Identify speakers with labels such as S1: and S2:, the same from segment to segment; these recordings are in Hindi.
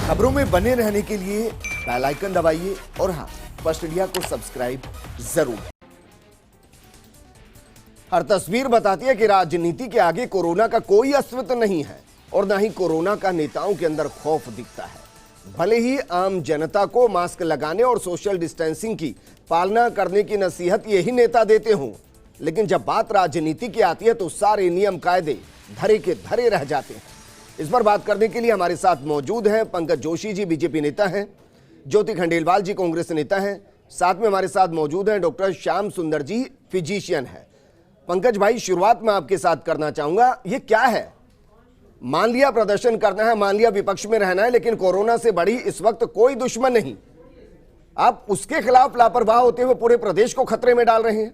S1: खबरों में बने रहने के लिए बेल आइकन दबाइए और हाँ, फर्स्ट इंडिया को सब्सक्राइब जरूर। हर तस्वीर बताती है कि राजनीति के आगे कोरोना का कोई अस्तित्व नहीं है और न ही कोरोना का नेताओं के अंदर खौफ दिखता है। भले ही आम जनता को मास्क लगाने और सोशल डिस्टेंसिंग की पालना करने की नसीहत यही नेता देते हों, लेकिन जब बात राजनीति की आती है तो सारे नियम कायदे धरे के धरे रह जाते हैं। इस पर बात करने के लिए हमारे साथ मौजूद हैं पंकज जोशी जी, बीजेपी नेता हैं, ज्योति खंडेलवाल जी, कांग्रेस नेता हैं, साथ में हमारे साथ मौजूद हैं डॉक्टर श्याम सुंदर जी, फिजिशियन है। पंकज भाई, शुरुआत में आपके साथ करना चाहूंगा, ये क्या है? मान लिया प्रदर्शन करना है, मान लिया विपक्ष में रहना है, लेकिन कोरोना से बड़ी इस वक्त कोई दुश्मन नहीं। आप उसके खिलाफ लापरवाह होते हुए पूरे प्रदेश को खतरे में डाल रहे हैं।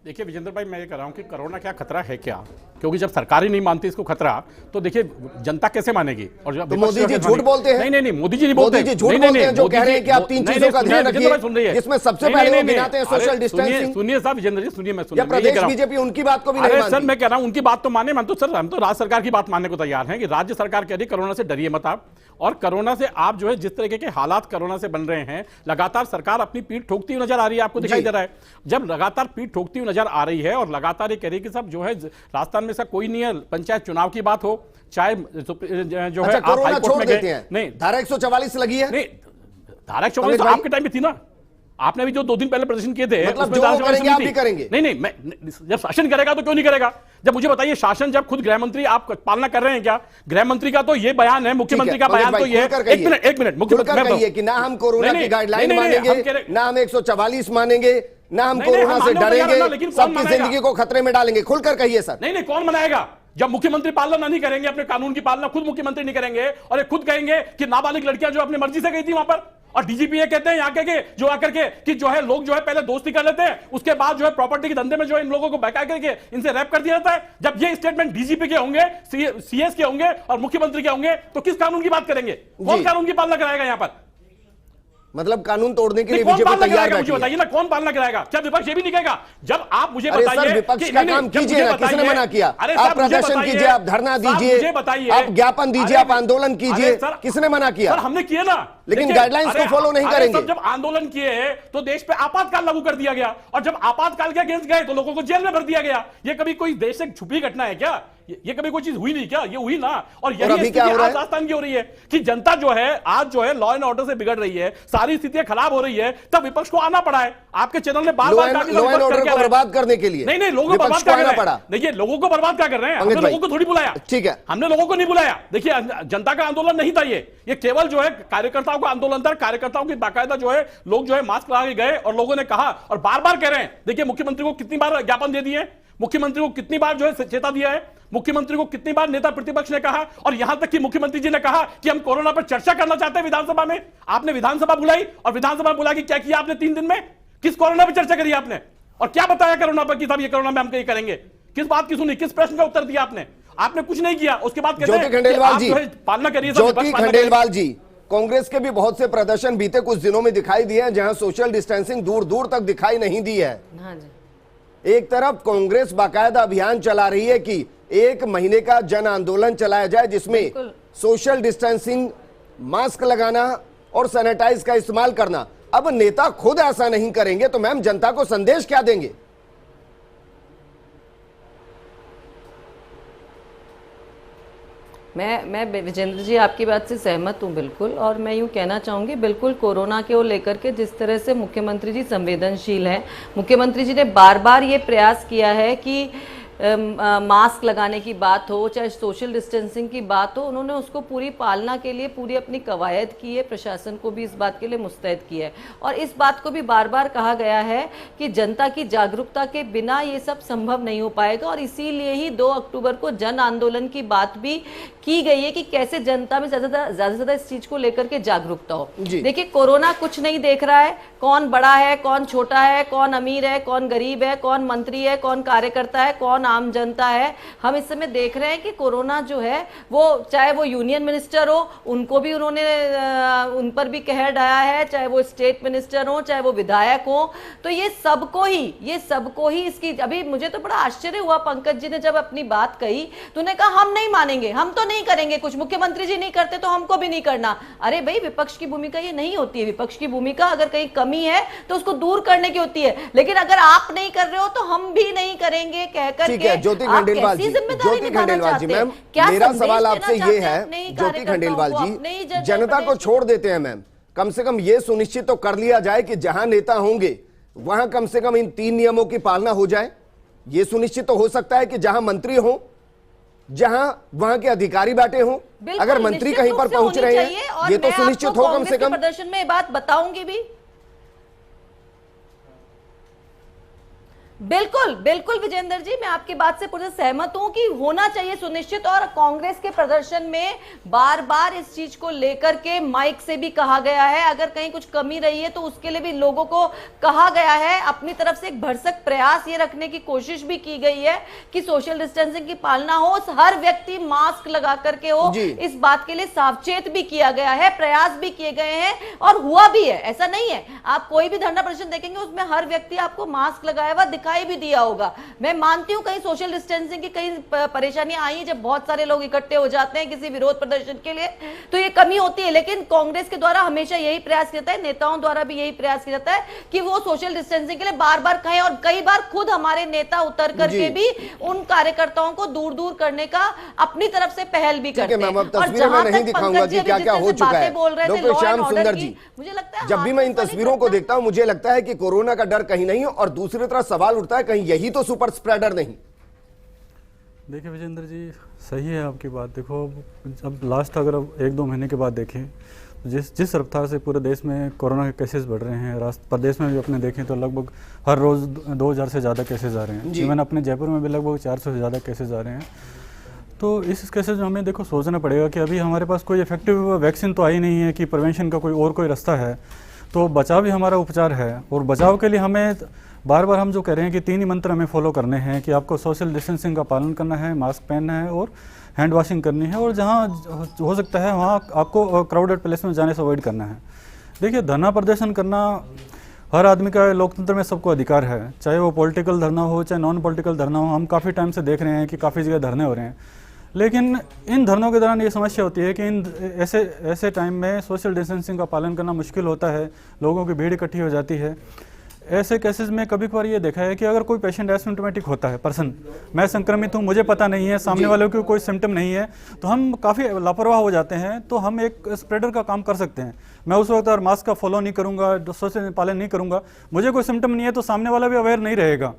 S2: देखिए विजेंद्र भाई, मैं ये कह रहा हूं कि कोरोना क्या खतरा है क्या, क्योंकि जब सरकार ही नहीं मानती इसको खतरा तो देखिए जनता कैसे मानेगी। और जब
S1: तो मोदी जी झूठ बोलते हैं।
S2: नहीं, मोदी जी नहीं बोलते।
S1: मोदी जी झूठ बोलते हैं जो कह रहे हैं कि आप तीन चीजों का ध्यान रखिए, जिसमें सबसे पहले वो गिनाते हैं सोशल डिस्टेंसिंग।
S2: सुनिए साहब, विजेंद्र जी सुनिए, मैं सुनिए,
S1: प्रदेश बीजेपी उनकी बात को भी नहीं मानती।
S2: सर मैं कह रहा हूं उनकी बात तो माने, हम तो राज्य सरकार की बात मानने को तैयार हैं कि राज्य सरकार कह रही कोरोना से डरिए मत आप। और कोरोना से आप जो है जिस तरीके के हालात कोरोना से बन रहे हैं, लगातार सरकार अपनी पीठ ठोकती हुई नजर आ रही है, आपको दिखाई दे रहा है। जब लगातार पीठ ठोकती हुई नजर आ रही है और लगातार ये कह रही है कि सब जो है राजस्थान में ऐसा कोई नहीं है, पंचायत चुनाव की बात हो, चाहे जो है आप हाईकोर्ट में गए, नहीं
S1: धारा 144 लगी है,
S2: नहीं धारा 144 तो आपके टाइम में थी ना, आपने भी जो 2 दिन पहले प्रदर्शन किए थे,
S1: मतलब जो करेंगे आप भी करेंगे।
S2: नहीं, मैं जब शासन करेगा तो क्यों नहीं करेगा। जब मुझे बताइए, शासन जब खुद गृह मंत्री आप पालना कर रहे हैं क्या? गृह मंत्री का तो ये बयान है, मुख्यमंत्री का बयान तो ये है। एक मिनट मुख्यमंत्री
S1: कि ना हम कोरोना की गाइडलाइन मानेंगे, ना हम 144 मानेंगे, ना हम कोरोना से डरेंगे, सबकी जिंदगी को खतरे में डालेंगे। खुलकर कहिए सर।
S2: नहीं, कौन मनाएगा जब मुख्यमंत्री पालना नहीं करेंगे, अपने कानून की पालना खुद मुख्यमंत्री नहीं करेंगे और ये खुद कहेंगे कि नाबालिग लड़कियां जो अपनी मर्जी से गई थी वहां पर, और डीजीपी ये कहते हैं यहाँ के जो आकर के कि जो है लोग जो है पहले दोस्ती कर लेते हैं, उसके बाद जो है प्रॉपर्टी के धंधे में जो है इन लोगों को बहका करके इनसे रैप कर दिया जाता है। जब ये स्टेटमेंट डीजीपी के होंगे, सीएस के होंगे और मुख्यमंत्री के होंगे, तो किस कानून की बात करेंगे? कौन कानून की पालना कराएगा यहाँ पर?
S1: मतलब कानून तोड़ने के लिए बीजेपी तैयार है।
S2: मुझे बताइए ना, कौन पालना कराएगा? क्या विपक्ष ये भी नहीं कहेगा? जब आप मुझे बताइए,
S1: विपक्ष का काम कीजिए ना, किसने मना किया? आप प्रदर्शन कीजिए, आप धरना दीजिए, आप ज्ञापन दीजिए, आप आंदोलन कीजिए, किसने मना किया?
S2: सर हमने किए ना,
S1: लेकिन गाइडलाइंस को फॉलो नहीं करेंगे।
S2: जब आंदोलन किए तो देश पे आपातकाल लागू कर दिया गया, और जब आपातकाल के अगेंस्ट गए तो लोगों को जेल में भर दिया गया। ये कभी कोई देश से छुपी घटना है क्या? ये कभी कोई चीज हुई नहीं क्या? ये हुई ना। और यही स्थिति आज राजस्थान की हो रही है कि जनता जो है आज जो है लॉ एंड ऑर्डर से बिगड़ रही है, सारी स्थितियां खराब हो रही है, तब विपक्ष को आना पड़ा है। आपके चैनल ने बार-बार
S1: लॉ एंड ऑर्डर को बर्बाद करने के लिए
S2: नहीं लोगों को बर्बाद क्या कर रहे हैं? देखिए लोगों को बर्बाद क्या कर रहे हैं? हमने लोगों को थोड़ी बुलाया, ठीक है, हमने लोगों को नहीं बुलाया। देखिए जनता का आंदोलन नहीं था ये केवल जो है कार्यकर्ताओं का आंदोलन था। कार्यकर्ताओं की बाकायदा जो है लोग जो है मास्क लगा के गए और लोगों ने कहा और बार-बार कह रहे हैं। देखिए मुख्यमंत्री को कितनी बार ज्ञापन दे दिए, मुख्यमंत्री को कितनी बार जो है चेता दिया है, मुख्यमंत्री को कितनी बार नेता प्रतिपक्ष ने कहा, और यहां तक कि मुख्यमंत्री जी ने कहा कि हम कोरोना पर चर्चा करना चाहते हैं विधानसभा में। आपने विधानसभा बुलाई और विधानसभा बुला के क्या किया आपने 3 दिन में? किस कोरोना पर चर्चा करी आपने और क्या बताया कोरोना पर कि साहब ये कोरोना में हम ये करेंगे? किस बात की सुनी, किस प्रश्न का उत्तर दिया आपने? आपने कुछ नहीं किया। उसके बाद
S1: ज्योति खंडेलवाल जी,
S2: पालना करिए।
S1: ज्योति खंडेलवाल जी, कांग्रेस के भी बहुत से प्रदर्शन बीते कुछ दिनों में दिखाई दिए हैं जहां सोशल डिस्टेंसिंग दूर दूर तक दिखाई नहीं दी है।
S3: हाँ जी।
S1: एक तरफ कांग्रेस बाकायदा अभियान चला रही है कि 1 महीने का जन आंदोलन चलाया जाए जिसमें सोशल डिस्टेंसिंग, मास्क लगाना और सैनिटाइज का इस्तेमाल करना। अब नेता खुद ऐसा नहीं करेंगे तो मैम जनता को संदेश क्या देंगे?
S3: मैं विजेंद्र जी आपकी बात से सहमत हूँ बिल्कुल। और मैं यूँ कहना चाहूँगी, बिल्कुल कोरोना को लेकर के जिस तरह से मुख्यमंत्री जी संवेदनशील हैं, मुख्यमंत्री जी ने बार बार ये प्रयास किया है कि मास्क लगाने की बात हो, चाहे सोशल डिस्टेंसिंग की बात हो, उन्होंने उसको पूरी पालना के लिए पूरी अपनी कवायद की है, प्रशासन को भी इस बात के लिए मुस्तैद किया है। और इस बात को भी बार बार कहा गया है कि जनता की जागरूकता के बिना ये सब संभव नहीं हो पाएगा, और इसीलिए ही 2 अक्टूबर को जन आंदोलन की बात भी की गई है कि कैसे जनता में ज्यादा से ज्यादा इस चीज को लेकर के जागरूकता हो। देखिए कोरोना कुछ नहीं देख रहा है, कौन बड़ा है, कौन छोटा है, कौन अमीर है, कौन गरीब है, कौन मंत्री है, कौन कार्यकर्ता है, कौन कौन आम जनता है। हम इस समय देख रहे हैं कि कोरोना जो है वो, चाहे वो यूनियन मिनिस्टर हो, उनको भी उन्होंने उन पर भी कहर ढाया है, चाहे वो स्टेट मिनिस्टर हो, चाहे वो विधायक हो, तो ये सबको ही इसकी, अभी मुझे तो बड़ा आश्चर्य हुआ पंकज जी ने जब अपनी बात कही तो उन्होंने कहा हम नहीं मानेंगे, हम तो नहीं करेंगे कुछ, मुख्यमंत्री जी नहीं करते तो हमको भी नहीं करना। अरे भाई, विपक्ष की भूमिका ये नहीं होती है। विपक्ष की भूमिका अगर कहीं कमी है तो उसको दूर करने की होती है, लेकिन अगर आप नहीं कर रहे हो तो हम भी नहीं करेंगे कहकर के
S1: ज्योति खंडेलवाल जी, मैम मेरा सवाल आपसे ये है, ज्योति खंडेलवाल जी, जनता को छोड़ देते हैं मैम, कम से कम ये सुनिश्चित तो कर लिया जाए कि जहां नेता होंगे वहां कम से कम इन 3 नियमों की पालना हो जाए। ये सुनिश्चित तो हो सकता है कि जहां मंत्री हो, जहां वहां के अधिकारी बैठे हों, अगर मंत्री कहीं पर पहुंच रहे हैं ये तो सुनिश्चित हो कम से कम।
S3: प्रदर्शन में बात बताऊंगी भी, बिल्कुल बिल्कुल विजेंद्र जी, मैं आपकी बात से पूरी सहमत हूं कि होना चाहिए सुनिश्चित। और कांग्रेस के प्रदर्शन में बार बार इस चीज को लेकर के माइक से भी कहा गया है, अगर कहीं कुछ कमी रही है तो उसके लिए भी लोगों को कहा गया है। अपनी तरफ से एक भरसक प्रयास ये रखने की कोशिश भी की गई है कि सोशल डिस्टेंसिंग की पालना हो, हर व्यक्ति मास्क लगा करके हो, इस बात के लिए सावचेत भी किया गया है, प्रयास भी किए गए हैं और हुआ भी है। ऐसा नहीं है, आप कोई भी धरना प्रदर्शन देखेंगे उसमें हर व्यक्ति आपको मास्क लगाया हुआ दिखाई भी दिया होगा। मैं मानती हूं कहीं सोशल डिस्टेंसिंग की कई परेशानियां आई हैं, जब बहुत सारे लोग इकट्ठे हो जाते हैं किसी विरोध प्रदर्शन के लिए तो ये कमी होती है, लेकिन कांग्रेस के द्वारा हमेशा यही प्रयास किया जाता है, नेताओं द्वारा भी यही प्रयास किया जाता है कि वो सोशल डिस्टेंसिंग के लिए बार बार कहें, और कई बार खुद हमारे नेता उतर करके भी उन कार्यकर्ताओं को दूर दूर करने का अपनी तरफ से पहल भी करते हैं। और जहां तक पंकज जी क्या हो चुका है, बोल रहे थे लॉ एंड ऑर्डर की, मुझे लगता है
S1: जब भी मैं इन तस्वीरों को देखता हूं मुझे लगता है कि कोरोना का डर कहीं नहीं, और दूसरी तरफ सवाल उठता है कहीं यही तो सुपर स्प्रेडर नहीं।
S4: देखिए विजेंद्र जी, सही है आपकी बात। देखो, अब लास्ट अगर 1-2 महीने के बाद देखें तो जिस रफ्तार से पूरे देश में कोरोना के केसेस बढ़ रहे हैं, प्रदेश में भी अपने देखें तो लगभग हर रोज़ 2000 से ज़्यादा केसेस आ रहे हैं। इवन अपने जयपुर में भी लगभग 400 से ज़्यादा केसेस आ रहे हैं। तो इस केसेस में हमें देखो सोचना पड़ेगा कि अभी हमारे पास कोई इफेक्टिव वैक्सीन तो आई नहीं है कि प्रिवेंशन का कोई रास्ता है, तो बचाव भी हमारा उपचार है। और बचाव के लिए हमें बार बार हम जो कह रहे हैं कि 3 ही मंत्र हमें फॉलो करने हैं कि आपको सोशल डिस्टेंसिंग का पालन करना है, मास्क पहनना है और हैंड वॉशिंग करनी है, और जहाँ हो सकता है वहाँ आपको क्राउडेड प्लेस में जाने से अवॉइड करना है। देखिए, धरना प्रदर्शन करना हर आदमी का लोकतंत्र में सबको अधिकार है, चाहे वो पॉलिटिकल धरना हो चाहे नॉन पॉलिटिकल धरना हो। हम काफ़ी टाइम से देख रहे हैं कि काफ़ी जगह धरने हो रहे हैं, लेकिन इन धरनों के दौरान ये समस्या होती है कि इन ऐसे टाइम में सोशल डिस्टेंसिंग का पालन करना मुश्किल होता है, लोगों की भीड़ इकट्ठी हो जाती है। ऐसे केसेस में कभी कभार ये देखा है कि अगर कोई पेशेंट एसिम्प्टोमेटिक होता है, पर्सन, मैं संक्रमित हूँ, मुझे पता नहीं है, सामने वालों को कोई सिम्टम नहीं है, तो हम काफ़ी लापरवाह हो जाते हैं, तो हम एक स्प्रेडर का काम कर सकते हैं। मैं उस वक्त अगर मास्क का फॉलो नहीं करूँगा, सोशल पालन नहीं करूँगा, मुझे कोई सिम्टम नहीं है, तो सामने वाला भी अवेयर नहीं रहेगा।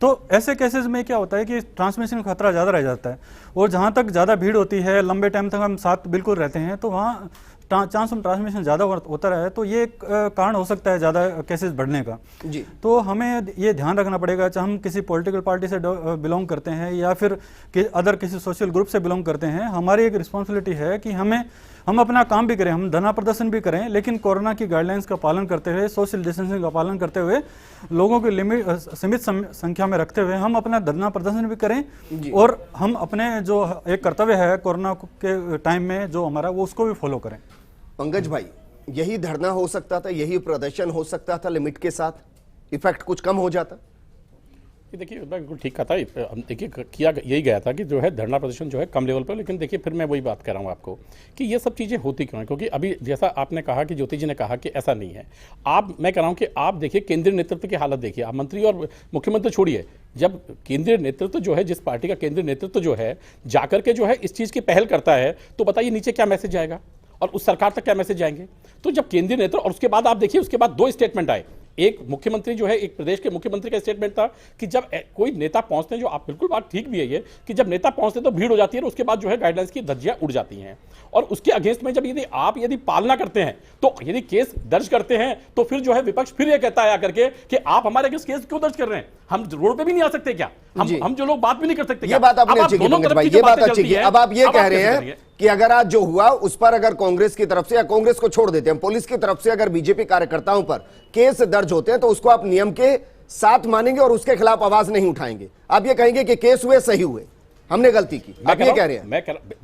S4: तो ऐसे केसेस में क्या होता है कि ट्रांसमिशन का खतरा ज़्यादा रह जाता है। और जहाँ तक ज़्यादा भीड़ होती है, लंबे टाइम तक हम साथ बिल्कुल रहते हैं, तो वहाँ चांस ऑफ ट्रांसमिशन ज़्यादा होता रहा है, तो ये एक कारण हो सकता है ज़्यादा केसेस बढ़ने का जी। तो हमें ये ध्यान रखना पड़ेगा, चाहे हम किसी पॉलिटिकल पार्टी से बिलोंग करते हैं या फिर अदर किसी सोशल ग्रुप से बिलोंग करते हैं, हमारी एक रिस्पॉन्सिबिलिटी है कि हम अपना काम भी करें, हम धरना प्रदर्शन भी करें, लेकिन कोरोना की गाइडलाइंस का पालन करते हुए, सोशल डिस्टेंसिंग का पालन करते हुए, लोगों की सीमित संख्या में रखते हुए हम अपना धरना प्रदर्शन भी करें और हम अपने जो एक कर्तव्य है कोरोना के टाइम में जो हमारा, वो उसको भी फॉलो करें।
S1: पंकज भाई, यही धरना हो सकता था, यही प्रदर्शन हो सकता था, लिमिट के साथ इफेक्ट कुछ कम हो जाता।
S2: देखिए बिल्कुल ठीक कहा था, देखिए किया यही गया था कि जो है धरना प्रदर्शन जो है कम लेवल पर, लेकिन देखिए फिर मैं वही बात कर रहा हूँ आपको कि ये सब चीज़ें होती क्यों हैं, क्योंकि अभी जैसा आपने कहा कि ज्योति जी ने कहा कि ऐसा नहीं है। मैं कह रहा हूँ कि आप देखिए केंद्रीय नेतृत्व की हालत देखिए, आप मंत्री और मुख्यमंत्री छोड़िए, जब केंद्रीय नेतृत्व जो है, जिस पार्टी का केंद्रीय नेतृत्व जो है जाकर के जो है इस चीज़ की पहल करता है, तो बताइए नीचे क्या मैसेज जाएगा और उस सरकार तक क्या मैसेज जाएंगे। तो जब केंद्रीय नेतृत्व, और उसके बाद आप देखिए उसके बाद 2 स्टेटमेंट आए, एक मुख्यमंत्री जो है, एक प्रदेश के मुख्यमंत्री का स्टेटमेंट था कि जब कोई नेता पहुंचते हैं, जो आप बिल्कुल बात ठीक भी है ये कि जब नेता पहुंचते हैं तो भीड़ हो जाती है और उसके बाद जो है गाइडलाइंस की धज्जियां उड़ जाती हैं, और उसके अगेंस्ट में जब यदि पालना करते हैं, तो यदि केस दर्ज करते हैं, तो फिर जो है विपक्ष फिर ये कहता है आकर के कि आप हमारे अगेंस्ट केस क्यों दर्ज कर रहे हैं, हम रोड पे भी नहीं आ सकते क्या, हम जो लोग बात भी नहीं कर सकते।
S1: ये बात आपने अच्छी की पंकज भाई, ये बात अच्छी की। अब आप ये कह रहे हैं कि अगर आज जो हुआ उस पर अगर कांग्रेस की तरफ से, या कांग्रेस को छोड़ देते हैं, पुलिस की तरफ से अगर बीजेपी कार्यकर्ताओं पर केस दर्ज होते हैं तो उसको आप नियम के साथ मानेंगे और उसके खिलाफ आवाज नहीं उठाएंगे। आप ये कहेंगे कि केस हुए सही हुए, हमने गलती की, आप ये कह रहे हैं।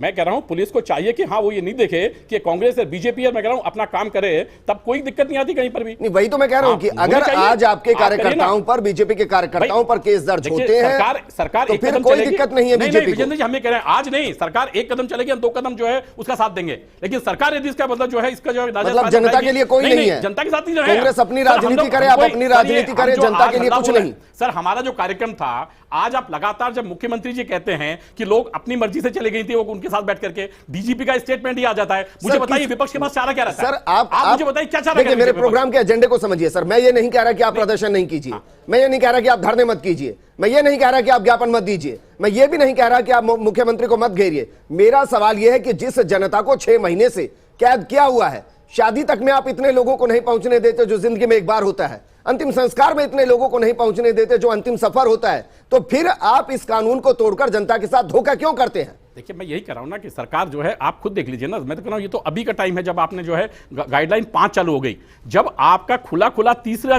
S2: मैं कह रहा हूं पुलिस को चाहिए कि हाँ वो ये नहीं देखे कि कांग्रेस और बीजेपी और मैं कह रहा हूं अपना काम करे, तब कोई दिक्कत नहीं आती कहीं पर भी।
S1: नहीं, वही तो मैं कह रहा हूं कि अगर आज आपके कार्यकर्ताओं पर, बीजेपी के कार्यकर्ताओं पर केस दर्ज होते हैं,
S2: सरकार
S1: तो फिर कोई दिक्कत नहीं है बीजेपी को।
S2: हम ये कह रहे हैं आज नहीं, सरकार एक कदम चलेगी, हम 2 कदम जो है उसका साथ देंगे, लेकिन सरकार यदि इसका मतलब जो है इसका जो
S1: मतलब जनता के लिए कोई नहीं है,
S2: जनता के साथ नहीं।
S1: कांग्रेस अपनी राजनीति करे, आप अपनी राजनीति करें, जनता के लिए कुछ नहीं।
S2: सर हमारा जो कार्यक्रम था, आज आप लगातार जब मुख्यमंत्री जी कहते हैं कि लोग अपनी मर्जी से चले गई थी, वो उनके साथ बैठ करके डीजीपी का स्टेटमेंट ही आ जाता है। मुझे बताइए विपक्ष के पास चारा क्या रहता है? सर आप मुझे बताइए क्या चारा है?
S1: मेरे प्रोग्राम के एजेंडे को समझिए सर। मैं ये नहीं कह रहा कि आप प्रदर्शन नहीं कीजिए, मैं ये नहीं कह रहा कि आप धरने मत कीजिए, मैं ये नहीं कह रहा कि आप ज्ञापन मत दीजिए, मैं ये भी नहीं कह रहा कि आप मुख्यमंत्री को मत घेरिए। मेरा सवाल यह है कि जिस जनता को 6 महीने से कैद किया हुआ है, शादी तक में आप इतने लोगों को नहीं पहुंचने देते जो जिंदगी में एक बार होता है, अंतिम संस्कार में इतने लोगों को नहीं पहुंचने देते जो अंतिम सफर होता है, तो फिर आप इस कानून को तोड़कर जनता के साथ धोखा क्यों करते हैं?
S2: देखिए मैं यही कह रहा हूं ना कि सरकार जो है, आप खुद देख लीजिए ना, मैं तो कह रहा हूं ये तो अभी का टाइम है जब आपने जो है गाइडलाइन 5 चालू हो गई। जब आपका खुला तीसरा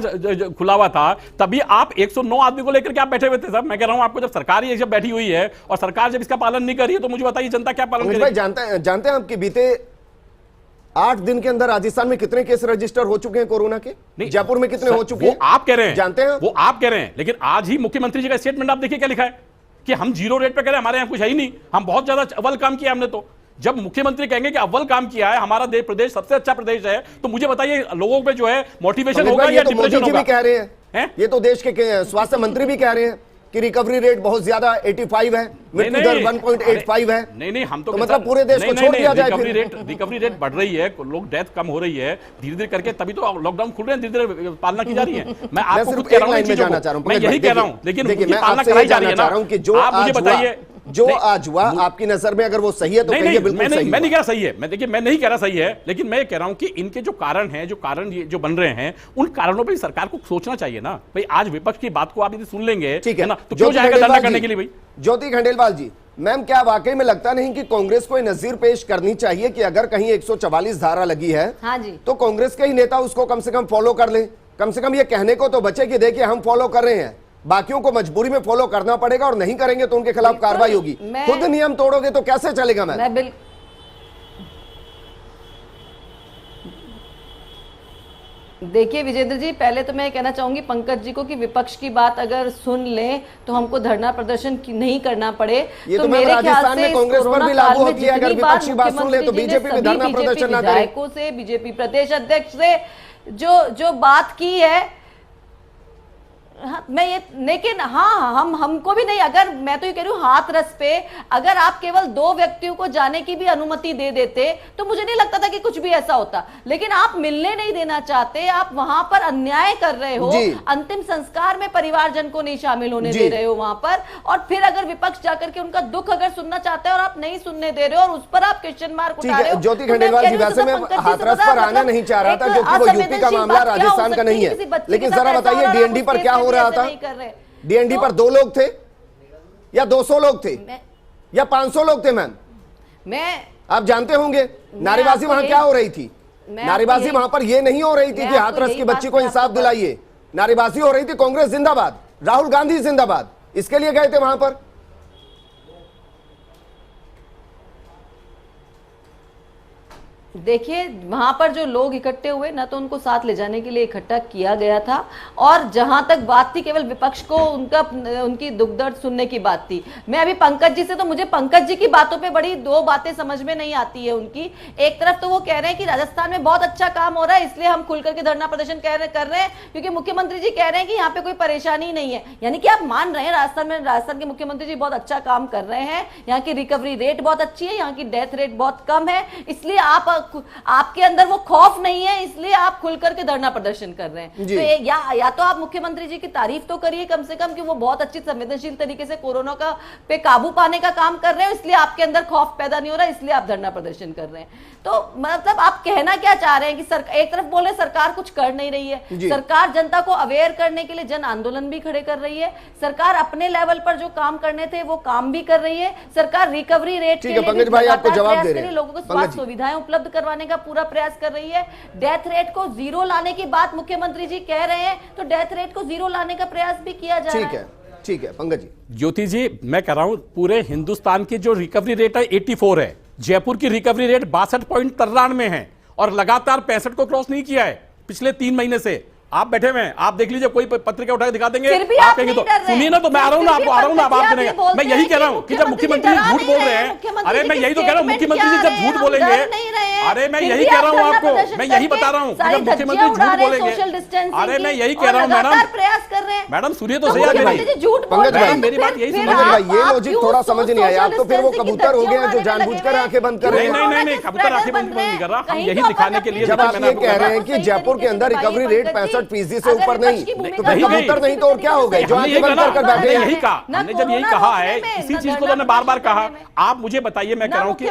S2: खुला हुआ था, तभी आप 109 आदमी को लेकर के आप बैठे हुए थे। सब मैं कह रहा हूं आपको, जब सरकार ही जब बैठी हुई है और सरकार जब इसका पालन नहीं कर रही है, तो मुझे बताइए जनता क्या पालन करेगी?
S1: जानते हैं आपके बीते 8 दिन के अंदर राजस्थान में कितने केस रजिस्टर हो चुके हैं कोरोना के? जयपुर में कितने हो चुके हैं?
S2: आप कह रहे हैं,
S1: जानते हैं?
S2: वो आप कह रहे हैं, लेकिन आज ही मुख्यमंत्री जी का स्टेटमेंट आप देखिए क्या लिखा है कि हम 0 रेट पे करें, हमारे यहां कुछ है ही नहीं, हम बहुत ज्यादा अव्वल काम किया हमने। तो जब मुख्यमंत्री कहेंगे कि अव्वल काम किया है, हमारा प्रदेश सबसे अच्छा प्रदेश है, तो मुझे बताइए लोगों पे जो है मोटिवेशन होगा या डिप्रेशन होगा?
S1: कह रहे हैं, ये तो देश के स्वास्थ्य मंत्री भी कह रहे हैं कि रिकवरी रेट बहुत ज्यादा 85 है, मृत्यु दर 1.85 है।
S2: नहीं हम तो
S1: मतलब पूरे देश को छोड़ दिया जाए।
S2: रिकवरी रेट बढ़ रही है, लोग डेथ कम हो रही है धीरे धीरे करके, तभी तो लॉकडाउन खुल रहे हैं, धीरे धीरे पालना की जा रही है। मैं आपको खुद कह रहा हूं, मैं यही कह रहा हूं, लेकिन
S1: मैं आपसे ये जानना चाह रहा हूं कि जो आज बताइए जो आज हुआ आपकी नजर में अगर वो सही है तो कहिए बिल्कुल सही।
S2: मैं नहीं कह रहा सही है, मैं नहीं कह रहा सही है, लेकिन मैं कह रहा हूं कि इनके जो कारण हैं, जो बन रहे हैं, उन कारणों पर सरकार को सोचना चाहिए ना भाई। आज विपक्ष की बात को आप यदि सुन लेंगे, ठीक है ना, तो क्यों जाएगा धरना करने के लिए भाई?
S1: ज्योति खंडेलवाल जी, मैम क्या वाकई में लगता नहीं कि कांग्रेस को नजीर पेश करनी चाहिए कि अगर कहीं 144 धारा लगी है,
S3: हाँ जी,
S1: तो कांग्रेस के ही नेता उसको कम से कम फॉलो कर ले, कम से कम ये कहने को तो बचे कि देखिए हम फॉलो कर रहे हैं, बाकियों को मजबूरी में फॉलो करना पड़ेगा और नहीं करेंगे तो उनके खिलाफ कार्रवाई होगी। खुद नियम तोड़ोगे तो कैसे चलेगा? मैं
S3: देखिए विजेंद्र जी, पहले तो मैं कहना चाहूंगी पंकज जी को कि विपक्ष की बात अगर सुन लें तो हमको धरना प्रदर्शन नहीं करना पड़े।
S1: ये तो मेरे ख्याल से कांग्रेस पर भी लागू होती है, अगर विपक्ष की बात सुन ले तो बीजेपी भी धरना प्रदर्शन ना करे।
S3: विधायकों से, बीजेपी प्रदेश अध्यक्ष से जो बात की है, हाँ, मैं ये, लेकिन हाँ हमको भी नहीं, अगर मैं तो ये कह रही हूँ हाथ रस पे अगर आप केवल 2 व्यक्तियों को जाने की भी अनुमति दे देते तो मुझे नहीं लगता था कि कुछ भी ऐसा होता, लेकिन आप मिलने नहीं देना चाहते, आप वहां पर अन्याय कर रहे हो, अंतिम संस्कार में परिवारजन को नहीं शामिल होने दे रहे हो वहां पर, और फिर अगर विपक्ष जाकर के उनका दुख अगर सुनना चाहता है और आप नहीं सुनने दे रहे हो और उस पर आप क्वेश्चन मार्क उठा रहे हो।
S1: ज्योति खंडेलवाल जी, वैसे मैं हाथरस पर आना नहीं चाह रहा था क्योंकि वो यूपी का मामला राजस्थान का नहीं है, लेकिन जरा बताइए डीएनडी पर क्या हो रहा था? डीएनडी पर 2 लोग थे या 200 लोग थे या 500 लोग थे? मैम आप जानते होंगे नारेबाजी वहां क्या हो रही थी? नारेबाजी वहां पर यह नहीं हो रही थी कि हाथरस की बच्ची को इंसाफ दिलाइए, नारेबाजी हो रही थी कांग्रेस जिंदाबाद, राहुल गांधी जिंदाबाद, इसके लिए गए थे वहां पर।
S3: देखिए वहां पर जो लोग इकट्ठे हुए ना, तो उनको साथ ले जाने के लिए इकट्ठा किया गया था, और जहां तक बात थी केवल विपक्ष को उनकी दुख दर्द सुनने की बात थी। मैं अभी पंकज जी से, तो मुझे पंकज जी की बातों पे बड़ी 2 बातें समझ में नहीं आती है उनकी। एक तरफ तो वो कह रहे हैं कि राजस्थान में बहुत अच्छा काम हो रहा है, इसलिए हम खुल करके धरना प्रदर्शन कर रहे हैं क्योंकि मुख्यमंत्री जी कह रहे हैं कि यहाँ पे कोई परेशानी नहीं है, यानी कि आप मान रहे हैं राजस्थान के मुख्यमंत्री जी बहुत अच्छा काम कर रहे हैं, यहाँ की रिकवरी रेट बहुत अच्छी है, यहाँ की डेथ रेट बहुत कम है, इसलिए आपके अंदर वो खौफ नहीं है, इसलिए आप खुल करके धरना प्रदर्शन कर रहे हैं। तो या तो आप मुख्यमंत्री जी की तारीफ तो करिए कम से कम कि वो बहुत अच्छी संवेदनशील तरीके से कोरोना पे काबू पाने का काम कर रहे हैं, इसलिए आपके अंदर खौफ पैदा नहीं हो रहा, इसलिए आप धरना प्रदर्शन कर रहे हैं। तो मतलब आप कहना क्या चाह रहे हैं कि एक तरफ बोल रहे सरकार कुछ कर नहीं रही है, सरकार जनता को अवेयर करने के लिए जन आंदोलन भी खड़े कर रही है, सरकार अपने लेवल पर जो काम करने थे वो काम भी कर रही है, सरकार रिकवरी रेट के लिए लोगों को स्वास्थ्य सुविधाएं उपलब्ध करवाने का पूरा प्रयास कर रही है। डेथ रेट को जीरो लाने की बात मुख्यमंत्री जी कह रहे हैं, तो डेथ रेट को जीरो लाने का प्रयास भी किया जा रहा है।
S1: ठीक है पंकज जी।
S2: ज्योति जी, मैं कह रहा हूं पूरे हिंदुस्तान की जो रिकवरी रेट है 84 है, जयपुर की रिकवरी रेट 62.93 में है और लगातार 65 को क्रॉस नहीं किया है पिछले 3 महीने से। आप बैठे हुए हैं, आप देख लीजिए, कोई पत्रिका उठा के दिखा देंगे, आप कहेंगे तो सुनिए ना, तो मैं आ रहा हूं ना, आपको आ रहा हूं ना, आप सुनेंगे। मैं यही कह रहा हूं कि जब मुख्यमंत्री झूठ बोल रहे हैं, अरे मैं यही तो कह रहा हूं, मुख्यमंत्री जी जब झूठ बोलेंगे, अरे मैं यही कह रहा हूं आपको, मैं यही बता रहा हूं कि जब मुख्यमंत्री झूठ बोलेंगे, अरे मैं यही कह रहा हूं मैडम सुनिए तो सही,
S1: पंकज भाई मेरी बात यही समझ भाई, ये लॉजिक थोड़ा समझ नहीं आया। आप तो फिर वो कबूतर हो गए जो जानबूझकर आंखें बंद कर रहे हैं।
S2: नहीं, कबूतर आंखें बंद नहीं कर रहा, हम यही दिखाने के लिए।
S1: जब आप ये कह रहे हैं कि जयपुर के अंदर रिकवरी रेट 65% से ऊपर नहीं, तो फिर कबूतर नहीं तो और क्या हो गए जो आंखें बंद कर बैठे?
S2: यही कहा हमने, जब यही कहा है, इसी चीज को मैंने बार बार कहा। आप मुझे बताइए, मैं कह रहा हूं कि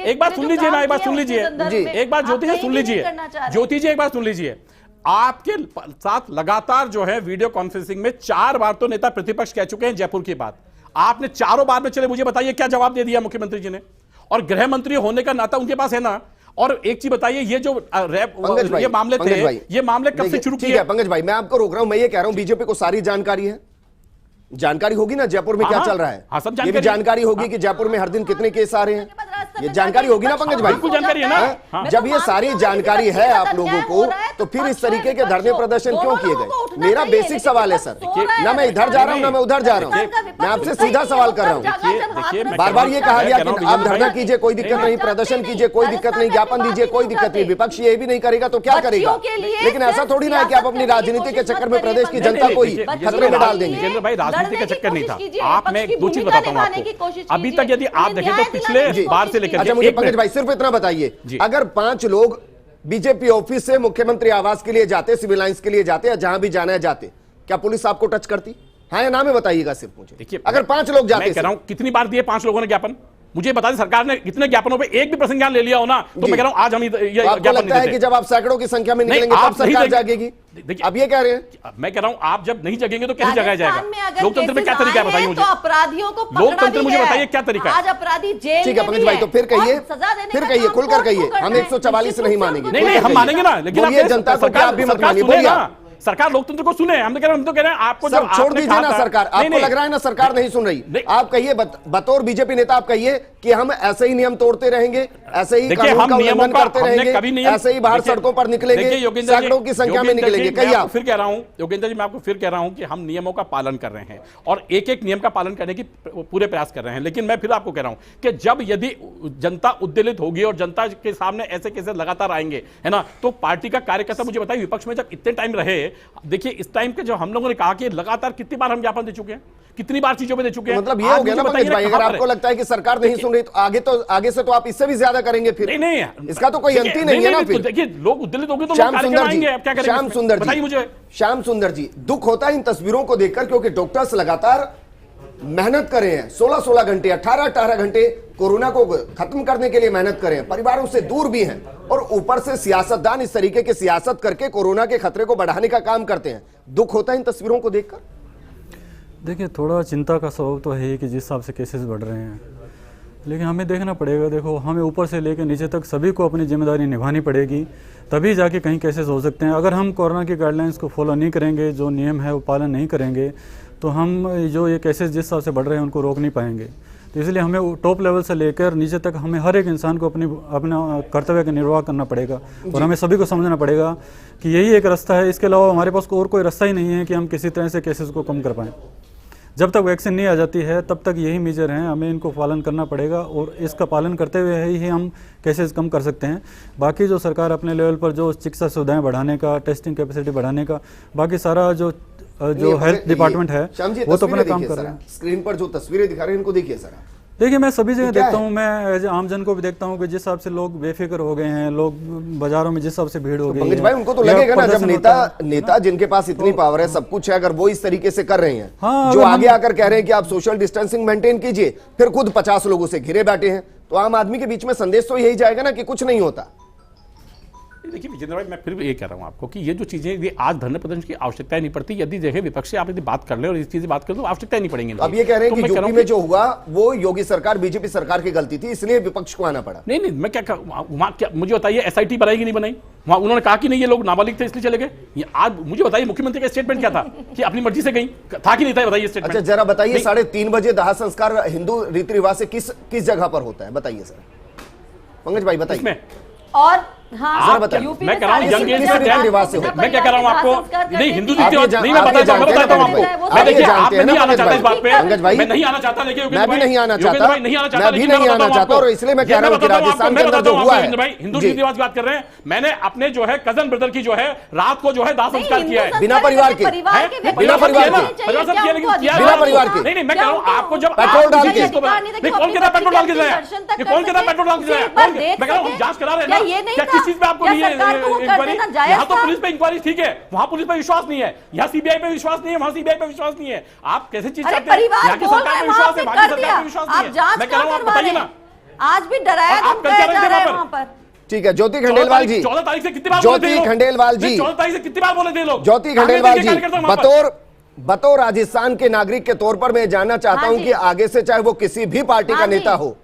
S2: एक बात सुन लीजिए ना, एक बात सुन लीजिए जी, एक बात ज्योति जी सुन लीजिए, ज्योति जी एक बात सुन लीजिए। आपके साथ लगातार जो है वीडियो कॉन्फ्रेंसिंग में 4 बार तो नेता प्रतिपक्ष कह चुके हैं जयपुर की बात, आपने चारों बार में, चले मुझे बताइए क्या जवाब दे दिया मुख्यमंत्री जी ने? और गृह मंत्री होने का नाता उनके पास है ना। और एक चीज बताइए, ये जो ये मामले थे, ये मामले कब से शुरू किए?
S1: पंकज भाई मैं आपको रोक रहा हूं, मैं ये कह रहा हूं बीजेपी को सारी जानकारी है, जानकारी होगी ना जयपुर में क्या चल रहा है, ये भी जानकारी होगी कि जयपुर में हर दिन कितने केस आ रहे हैं, ये जानकारी होगी ना पंकज भाई?
S2: बिल्कुल जानकारी है ना।
S1: जब ये सारी जानकारी है आप लोगों को, तो फिर इस तरीके के धरने प्रदर्शन क्यों किए गए? मेरा बेसिक सवाल है सर, ना मैं इधर जा रहा हूं ना मैं उधर जा रहा हूं, मैं आपसे सीधा सवाल कर रहा हूं। बार बार ये कहा गया कि आप धरना कीजिए कोई दिक्कत नहीं, प्रदर्शन कीजिए कोई दिक्कत नहीं, ज्ञापन दीजिए कोई दिक्कत नहीं, विपक्ष ये भी नहीं करेगा तो क्या करेगा? लेकिन ऐसा थोड़ी ना है कि आप अपनी राजनीति के चक्कर में प्रदेश की जनता को ही खतरे में डाल देंगे।
S2: जितेंद्र भाई, राजनीति का चक्कर नहीं था। आप, मैं 2 चीज बताता हूं आपको, अभी तक यदि आप देखें तो पिछले बार से लेकर,
S1: अच्छा मुझे पंकज भाई सिर्फ इतना बताइए, अगर 5 लोग बीजेपी ऑफिस से मुख्यमंत्री आवास के लिए जाते, सिविल लाइंस के लिए जाते, या जहां भी जाना है जाते, क्या पुलिस आपको टच करती? हाँ या ना में बताइएगा सिर्फ मुझे। देखिए अगर 5 लोग जाते,
S2: मैं कह रहा हूं कितनी बार दिए 5 लोगों ने ज्ञापन? मुझे बता दें, सरकार ने इतने ज्ञापनों पे एक भी प्रसंज्ञान ले लिया हो ना, तो मैं कह रहा हूं आज हम ये
S1: ज्ञापन लगता है कि जब आप सैकड़ों की संख्या में निकलेंगे तब सरकार जागेगी। अब ये कह रहे हैं,
S2: मैं कह रहा हूं आप जब नहीं जगेंगे तो कैसे जगाया जाएगा? लोकतंत्र में क्या तरीका है बताइए मुझे,
S3: तो अपराधियों को
S2: लोकतंत्र मुझे बताइए क्या तरीका है?
S3: आज अपराधी जेल,
S1: ठीक है पंकज भाई, तो फिर कहिए खुलकर कहिए, हम 144 नहीं मानेंगे।
S2: नहीं हम मानेंगे ना, लेकिन
S1: जनता को आप भी मत मानिए,
S2: सरकार लोकतंत्र को सुने। हम तो कह रहे हैं आपको
S1: सब छोड़ दीजिए ना सरकार, आपको लग रहा है ना सरकार नहीं सुन रही, आप कहिए बतौर बीजेपी नेता आप कहिए कि हम ऐसे ही नियम तोड़ते रहेंगे, ऐसे ही कानून का उल्लंघन करते रहेंगे, ऐसे ही बाहर सड़कों पर निकलेंगे, सैकड़ों की संख्या में निकलेंगे। कहिए आप।
S2: फिर कह रहा हूं योगेंद्र जी, मैं आपको फिर कह रहा हूं कि हम नियमों का पालन कर रहे हैं और एक नियम का पालन करने की पूरे प्रयास कर रहे हैं। लेकिन मैं फिर आपको कह रहा हूं कि जब यदि जनता उद्वेलित होगी और जनता के सामने ऐसे केसेस लगातार आएंगे, है ना, तो पार्टी का कार्यकर्ता, मुझे बताइए विपक्ष में जब इतने टाइम रहे, देखिए इस टाइम के जो हम लोगों ने कहा कि लगातार कितनी बार हम ज्ञापन दे चुके हैं, कितनी बार चीजों पे दे चुके हैं।
S1: मतलब ये हो गया ना पंकज भाई, अगर आपको लगता है कि सरकार नहीं सुन रही तो आगे से तो आप इससे भी ज्यादा करेंगे फिर।
S2: नहीं
S1: इसका तो कोई अंत ही नहीं है ना फिर।
S2: देखिए लोग उद्वेलित होंगे तो
S1: श्याम सुंदर जी,
S2: क्या करेंगे?
S1: श्याम सुंदर जी,
S2: मुझे
S1: श्याम सुंदर जी, दुख होता है इन तस्वीरों को देखकर, क्योंकि डॉक्टर्स लगातार मेहनत कर रहे हैं, 16-16 घंटे 18-18 घंटे कोरोना को खत्म करने के लिए मेहनत कर रहे हैं, परिवारों से दूर भी हैं, और ऊपर से सियासतदान इस तरीके की सियासत करके कोरोना के खतरे को बढ़ाने का काम करते हैं। दुख होता है इन तस्वीरों को देखकर।
S4: देखिए थोड़ा चिंता का सबब तो है कि जिस हिसाब से केसेस बढ़ रहे हैं, लेकिन हमें देखना पड़ेगा, देखो हमें ऊपर से लेकर नीचे तक सभी को अपनी जिम्मेदारी निभानी पड़ेगी, तभी जाके कहीं केसेस हो सकते हैं। अगर हम कोरोना की गाइडलाइंस को फॉलो नहीं करेंगे, जो नियम है वो पालन नहीं करेंगे, तो हम जो ये केसेस जिस हिसाब से बढ़ रहे हैं उनको रोक नहीं पाएंगे। तो इसलिए हमें टॉप लेवल से लेकर नीचे तक हमें हर एक इंसान को अपना कर्तव्य का निर्वाह करना पड़ेगा, और हमें सभी को समझना पड़ेगा कि यही एक रास्ता है। इसके अलावा हमारे पास और कोई रास्ता ही नहीं है कि हम किसी तरह से केसेस को कम कर पाएँ। जब तक वैक्सीन नहीं आ जाती है तब तक यही मेजर हैं, हमें इनको पालन करना पड़ेगा, और इसका पालन करते हुए ही हम केसेस कम कर सकते हैं। बाकी जो सरकार अपने लेवल पर जो चिकित्सा सुविधाएं बढ़ाने का, टेस्टिंग कैपेसिटी बढ़ाने का, बाकी सारा जो हेल्थ डिपार्टमेंट है वो तो अपना काम कर रहे हैं।
S1: स्क्रीन पर जो तस्वीरें दिखा रहे हैं इनको देखिए सर।
S4: देखिए मैं सभी जगह देखता हूँ, मैं एज आम जन को भी देखता हूँ कि जिस हिसाब से लोग बेफिक्र हो गए हैं, लोग बाजारों में जिस हिसाब से भीड़ हो गई है,
S1: भाई उनको तो लगेगा ना, जब नेता जिनके पास इतनी पावर है, सब कुछ है, अगर वो इस तरीके से कर रहे हैं, जो आगे आकर कह रहे हैं कि आप सोशल डिस्टेंसिंग मेंटेन कीजिए, फिर खुद 50 लोगों से घिरे बैठे हैं, तो आम आदमी के बीच में संदेश तो यही जाएगा ना कि कुछ नहीं होता।
S2: देखिए विजेंद्र भाई, मैं फिर भी ये कह रहा हूं आपको कि ये जो चीजें, ये आज धरने प्रदर्शन की आवश्यकता नहीं पड़ती। यदि देखें विपक्ष से आप यदि बात कर ले और इस चीज से बात करें तो आवश्यकता नहीं पड़ेगी।
S1: अब ये कह रहे हैं कि यूपी में जो हुआ वो योगी सरकार, बीजेपी सरकार की गलती थी, इसलिए विपक्ष को आना पड़ा।
S2: नहीं, मैं क्या मुझे बताइए, SIT बनाई कि नहीं बनाई? वहां उन्होंने कहा कि नहीं ये लोग नाबालिग थे इसलिए चले गए। आज मुझे बताइए मुख्यमंत्री का स्टेटमेंट क्या था कि अपनी मर्जी से गई, था कि नहीं था? बताइए स्टेटमेंट।
S1: अच्छा जरा बताइए, 3:30 बजे दाह संस्कार हिंदू रीति रिवाज से किस जगह पर होता है, बताइए सर। पंकज भाई बताइए।
S3: और हाँ,
S2: मैं कह रहा हूँ यंग एज से रिवाज से, मैं क्या कह रहा हूँ आपको, नहीं हिंदू रीति रिवाज नहीं, मैं बताता हूँ आपको। मैं देखिए आप नहीं आना चाहता इस बात पे, मैं नहीं आना चाहता, देखिए
S1: मैं भी नहीं आना चाहता, मैं भी नहीं आना चाहता, और इसलिए मैं कह रहा हूँ कि राजस्थान के अंदर जो हुआ है,
S2: भाई हिंदू रीति रिवाज की बात कर रहे हैं। मैंने अपने जो है कजन ब्रदर की जो है रात को जो है दाह संस्कार किया है
S1: बिना परिवार के,
S2: बिना परिवार के। नहीं, मैं कह रहा हूँ आपको जब
S1: पेट्रोल डाल के,
S2: कौन कहता पेट्रोल डाल के जाए, कौन कहता पेट्रोल डाल के जाए? मैं कह रहा हूँ जांच करा रहे हैं ना, क्या किस चीज पे आपको नहीं है इंक्वायरी? यहाँ तो पुलिस पे इंक्वायरी ठीक है, वहाँ पुलिस पे विश्वास नहीं है, यहाँ CBI पे विश्वास नहीं है, वहाँ CBI पे विश्वास नहीं है। आप कैसे चीज चाहते हैं? यहाँ की सरकार पे विश्वास है, वहाँ की सरकार पे विश्वास नहीं है। मैं कह रहा हूँ आप बताइए ना,
S3: आज भी डराया
S2: आप कर क्या रहे थे वहाँ पर?
S1: ठीक है ज्योति खंडेलवाल जी,
S2: 14 तारीख से कितनी बार
S1: ज्योति खंडेलवाल जी,
S2: 14 तारीख से कितनी बार बोले थे लोग?
S1: ज्योति खंडेलवाल जी, बतौर राजस्थान के नागरिक के तौर पर मैं जानना चाहता हूं कि आगे से चाहे वो किसी भी पार्टी का नेता हो,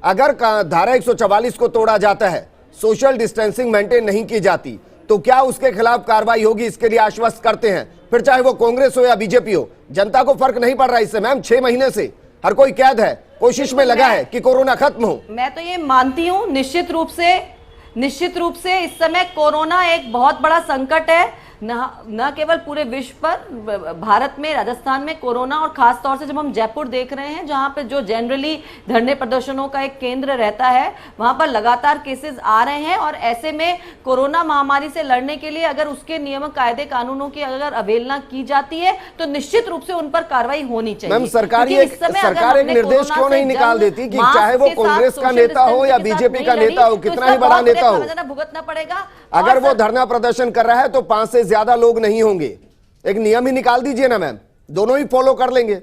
S1: अगर धारा 144 को तोड़ा जाता है, सोशल डिस्टेंसिंग मेंटेन नहीं की जाती, तो क्या उसके खिलाफ कार्रवाई होगी? इसके लिए आश्वस्त करते हैं, फिर चाहे वो कांग्रेस हो या बीजेपी हो, जनता को फर्क नहीं पड़ रहा इससे। मैम 6 महीने से हर कोई कैद है, कोशिश में लगा है कि कोरोना खत्म हो।
S3: मैं तो ये मानती हूँ निश्चित रूप से इस समय कोरोना एक बहुत बड़ा संकट है, न केवल पूरे विश्व पर, भारत में, राजस्थान में कोरोना, और खास तौर से जब हम जयपुर देख रहे हैं जहां पे जो जनरली धरने प्रदर्शनों का एक केंद्र रहता है, वहां पर लगातार केसेस आ रहे हैं। और ऐसे में कोरोना महामारी से लड़ने के लिए अगर उसके नियम, कायदे, कानूनों की अगर अवहेलना की जाती है तो निश्चित रूप से उन पर कार्रवाई होनी चाहिए।
S1: मैम सरकार एक निर्देश क्यों नहीं निकाल देती कि चाहे वो कांग्रेस का नेता हो या बीजेपी का नेता हो, कितना ही बड़ा नेता हो,
S3: भुगतना पड़ेगा।
S1: अगर वो धरना प्रदर्शन कर रहा है तो 5 से ज्यादा लोग नहीं होंगे। एक नियम ही निकाल दीजिए ना मैम, दोनों ही फॉलो कर लेंगे।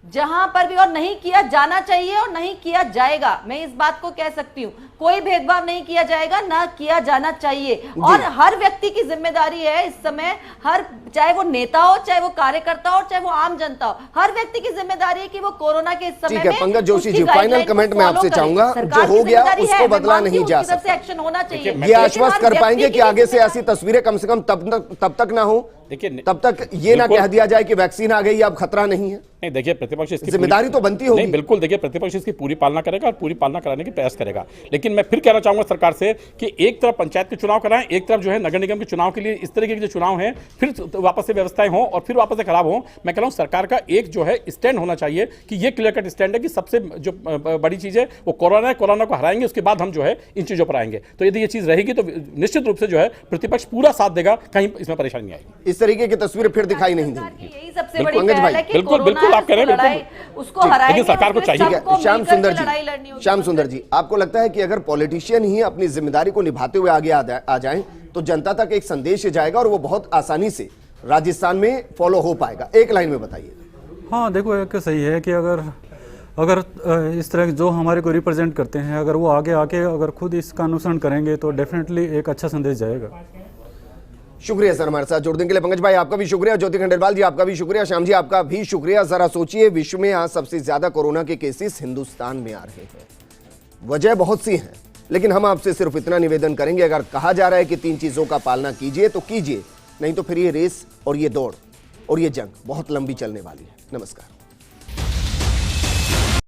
S3: जहां पर भी, और नहीं किया जाना चाहिए और नहीं किया जाएगा, मैं इस बात को कह सकती हूं, कोई भेदभाव नहीं किया जाएगा, ना किया जाना चाहिए। और हर व्यक्ति की जिम्मेदारी है इस समय, हर, चाहे वो नेता हो, चाहे वो कार्यकर्ता हो, चाहे वो आम जनता हो, हर व्यक्ति की जिम्मेदारी है कि वो कोरोना के इस समय
S1: ठीक है। पंकज जोशी जी, फाइनल कमेंट में आपसे चाहूंगा, जो हो गया उसको बदला नहीं जा सकता,
S3: एक्शन होना चाहिए।
S1: ये आश्वस्त कर पाएंगे कि आगे से ऐसी तस्वीरें कम से कम तब तक ना हो, तब तक ये ना कह दिया जाए कि वैक्सीन आ गई, अब खतरा नहीं है।
S2: नहीं देखिए, प्रतिपक्ष इसकी
S1: जिम्मेदारी तो बनती होगी।
S2: नहीं बिल्कुल, देखिए प्रतिपक्ष इसकी पूरी पालना करेगा और पूरी पालना कराने की प्रयास करेगा। लेकिन मैं फिर कहना चाहूंगा सरकार से कि एक तरफ पंचायत के चुनाव कराएं, एक तरफ जो है नगर निगम के चुनाव के लिए इस तरीके के जो चुनाव हैं फिर वापस से व्यवस्थाएं हों और फिर वापस से खराब हों। मैं कह रहा हूं सरकार का एक जो है स्टैंड होना चाहिए कि ये क्लियर कट स्टैंड है कि सबसे जो बड़ी चीज है वो कोरोना है, कोरोना को हराएंगे, उसके बाद हम जो है इन चीजों पर आएंगे। तो यदि ये चीज रहेगी तो निश्चित रूप से जो है प्रतिपक्ष पूरा साथ देगा, कहीं इसमें परेशानी नहीं आएगी।
S1: इस तरीके की तस्वीर फिर दिखाई नहीं देगी।
S3: यही सबसे बड़ी पहल है कि
S2: बिल्कुल बिल्कुल आप कह रहे हैं, बिल्कुल
S3: उसको हराएंगे,
S2: लेकिन सरकार को चाहिए।
S1: श्याम सुंदर जी, आपको लगता है कि अगर पॉलिटिशियन ही अपनी जिम्मेदारी को निभाते हुए आगे आ जाएं तो जनता तक एक संदेश जाएगा और वो बहुत आसानी से राजस्थान में फॉलो हो पाएगा? एक लाइन में बताइए।
S4: हाँ देखो, एक सही है कि अगर इस तरह जो हमारे को रिप्रेजेंट करते हैं, अगर वो आगे आके अगर खुद इसका अनुसरण करेंगे तो डेफिनेटली एक अच्छा संदेश जाएगा।
S1: शुक्रिया सर हमारे साथ जुड़ने के लिए। पंकज भाई आपका भी शुक्रिया, ज्योति खंडेलवाल जी आपका भी शुक्रिया, श्याम जी आपका भी शुक्रिया। जरा सोचिए, विश्व में आज सबसे ज्यादा कोरोना के केसेस हिंदुस्तान में आ रहे हैं। वजह बहुत सी हैं, लेकिन हम आपसे सिर्फ इतना निवेदन करेंगे, अगर कहा जा रहा है कि 3 चीजों का पालना कीजिए तो कीजिए, नहीं तो फिर ये रेस और ये दौड़ और ये जंग बहुत लंबी चलने वाली है। नमस्कार।